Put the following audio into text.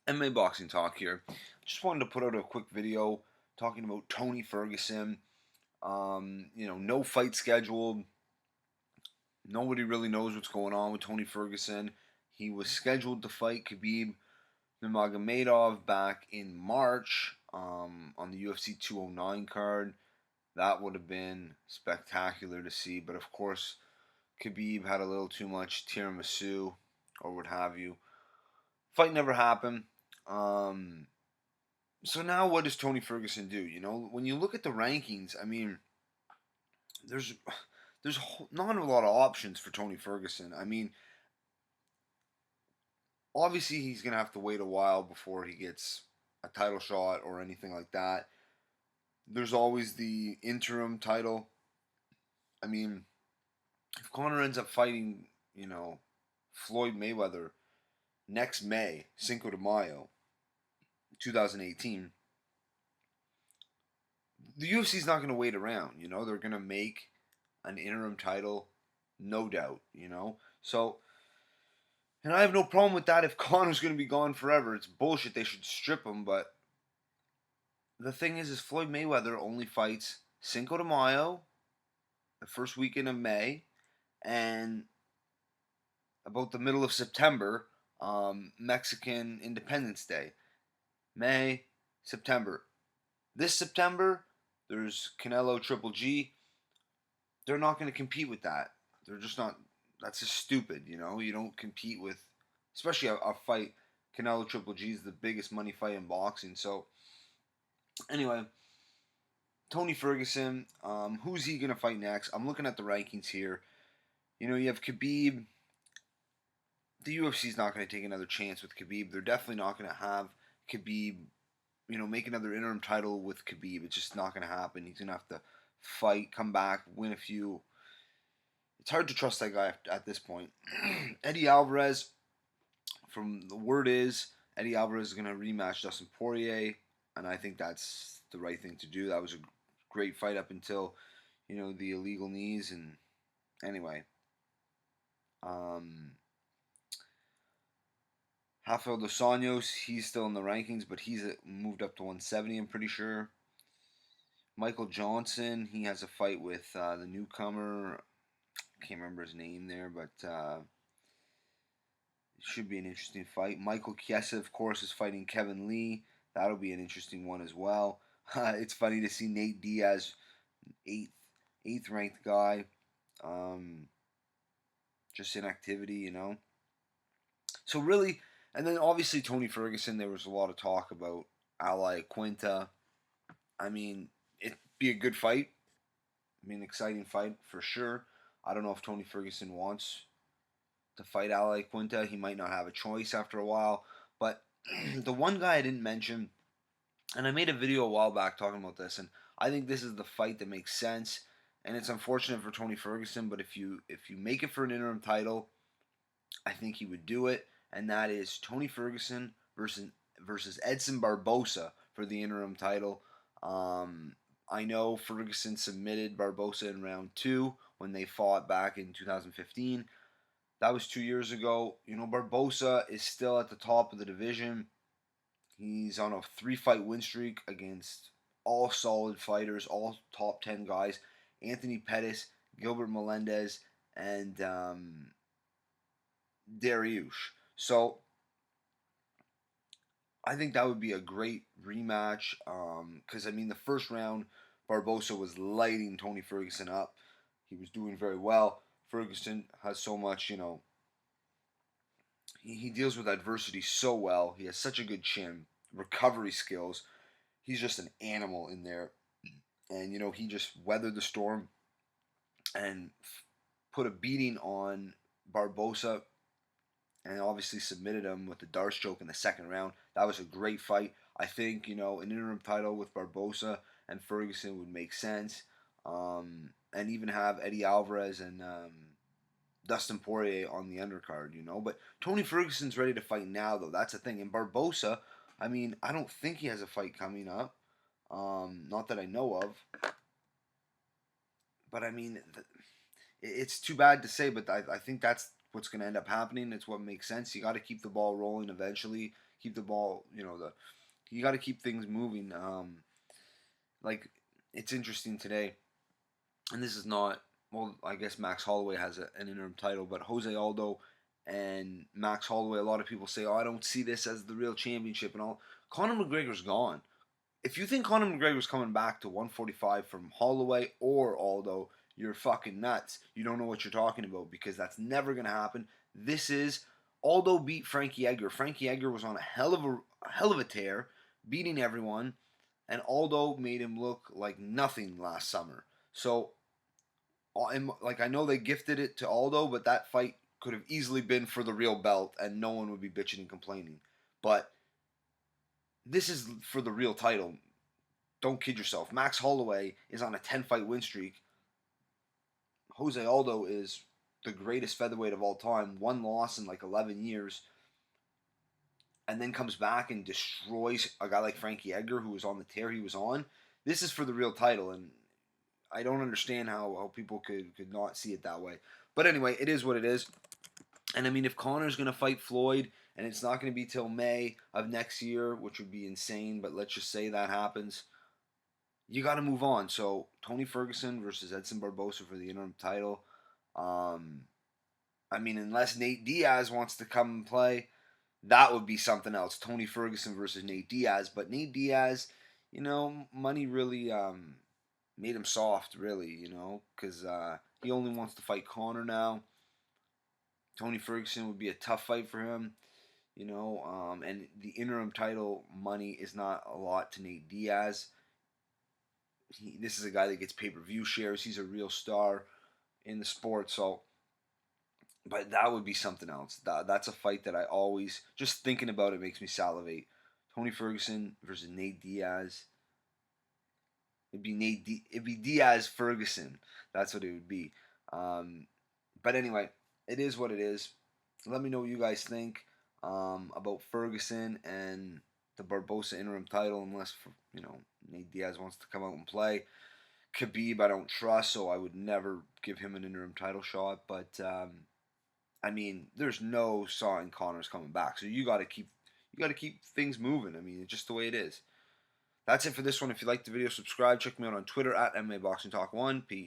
MMA Boxing Talk here. Just wanted to put out a quick video talking about Tony Ferguson. No fight scheduled. Nobody really knows what's going on with Tony Ferguson. He was scheduled to fight Khabib Nurmagomedov back in March on the UFC 209 card. That would have been spectacular to see, but of course, Khabib had a little too much tiramisu or what have you. Fight never happened. Um, So now what does Tony Ferguson do? When you look at the rankings, I mean, there's not a lot of options for Tony Ferguson. I mean, obviously he's gonna have to wait a while before he gets a title shot or anything like that. There's always the interim title. I mean, if Conor ends up fighting, Floyd Mayweather next May, Cinco de Mayo, 2018, the UFC's not going to wait around. They're going to make an interim title, no doubt. So, and I have no problem with that if Conor's going to be gone forever. It's bullshit. They should strip him. But the thing is Floyd Mayweather only fights Cinco de Mayo, the first weekend of May, and about the middle of September, Mexican Independence Day. May, September. This September, there's Canelo Triple G. They're not going to compete with that. They're just not. That's just stupid, You don't compete with, especially a fight. Canelo Triple G is the biggest money fight in boxing. So, anyway, Tony Ferguson, who's he going to fight next? I'm looking at the rankings here. You have Khabib. The UFC's not going to take another chance with Khabib. They're definitely not going to have Khabib, make another interim title with Khabib. It's just not going to happen. He's going to have to fight, come back, win a few. It's hard to trust that guy at this point. Eddie Alvarez, from the word is, Eddie Alvarez is going to rematch Dustin Poirier, and I think that's the right thing to do. That was a great fight up until, the illegal knees, and anyway. Rafael Dos Anjos, he's still in the rankings, but he's moved up to 170, I'm pretty sure. Michael Johnson, he has a fight with the newcomer. I can't remember his name there, but it should be an interesting fight. Michael Chiesa, of course, is fighting Kevin Lee. That'll be an interesting one as well. It's funny to see Nate Diaz, eighth ranked guy, just inactivity, So really, and then obviously Tony Ferguson, there was a lot of talk about Ally Quinta. I mean, it'd be a good fight. I mean, exciting fight for sure. I don't know if Tony Ferguson wants to fight Ally Quinta. He might not have a choice after a while. But the one guy I didn't mention, and I made a video a while back talking about this, and I think this is the fight that makes sense. And it's unfortunate for Tony Ferguson, but if you make it for an interim title, I think he would do it. And that is Tony Ferguson versus Edson Barboza for the interim title. I know Ferguson submitted Barboza in round 2 when they fought back in 2015. That was 2 years ago. Barboza is still at the top of the division. He's on a 3-fight win streak against all solid fighters, all top 10 guys. Anthony Pettis, Gilbert Melendez, and Dariush. So I think that would be a great rematch. Because the first round, Barboza was lighting Tony Ferguson up. He was doing very well. Ferguson has so much, he deals with adversity so well. He has such a good chin, recovery skills. He's just an animal in there. And, he just weathered the storm and put a beating on Barboza and obviously submitted him with the Darce choke in the second round. That was a great fight. I think, an interim title with Barboza and Ferguson would make sense. And even have Eddie Alvarez and Dustin Poirier on the undercard, But Tony Ferguson's ready to fight now, though. That's the thing. And Barboza, I don't think he has a fight coming up. Not that I know of. But, it's too bad to say, but I think that's what's going to end up happening. It's what makes sense. You got to keep the ball rolling eventually. Keep the ball, you got to keep things moving. Like, it's interesting today, and this is not, well, I guess Max Holloway has an interim title, but Jose Aldo and Max Holloway, a lot of people say, oh, I don't see this as the real championship and all. Conor McGregor's gone. If you think Conor McGregor's coming back to 145 from Holloway or Aldo, you're fucking nuts. You don't know what you're talking about, because that's never going to happen. This is, Aldo beat Frankie Edgar. Frankie Edgar was on a hell of a tear, beating everyone, and Aldo made him look like nothing last summer. So, like, I know they gifted it to Aldo, but that fight could have easily been for the real belt, and no one would be bitching and complaining. But this is for the real title. Don't kid yourself. Max Holloway is on a 10-fight win streak. Jose Aldo is the greatest featherweight of all time. One loss in like 11 years. And then comes back and destroys a guy like Frankie Edgar, who was on the tear he was on. This is for the real title, and I don't understand how people could not see it that way. But anyway, it is what it is. And I mean, if Conor's going to fight Floyd, and it's not going to be till May of next year, which would be insane, but let's just say that happens, you got to move on. So, Tony Ferguson versus Edson Barboza for the interim title. I mean, unless Nate Diaz wants to come and play, that would be something else. Tony Ferguson versus Nate Diaz. But Nate Diaz, money really made him soft, really, because he only wants to fight Conor now. Tony Ferguson would be a tough fight for him, and the interim title money is not a lot to Nate Diaz. This is a guy that gets pay-per-view shares. He's a real star in the sport, so, but that would be something else. That's a fight that I always, just thinking about it makes me salivate. Tony Ferguson versus Nate Diaz. It'd be Diaz Ferguson. That's what it would be. But anyway, it is what it is. Let me know what you guys think about Ferguson and the Barboza interim title, unless Nate Diaz wants to come out and play. Khabib, I don't trust, so I would never give him an interim title shot. But I mean, there's no sign Conor's coming back, so you got to keep things moving. I mean, it's just the way it is. That's it for this one. If you liked the video, subscribe. Check me out on Twitter at MMA Boxing Talk 1. Peace.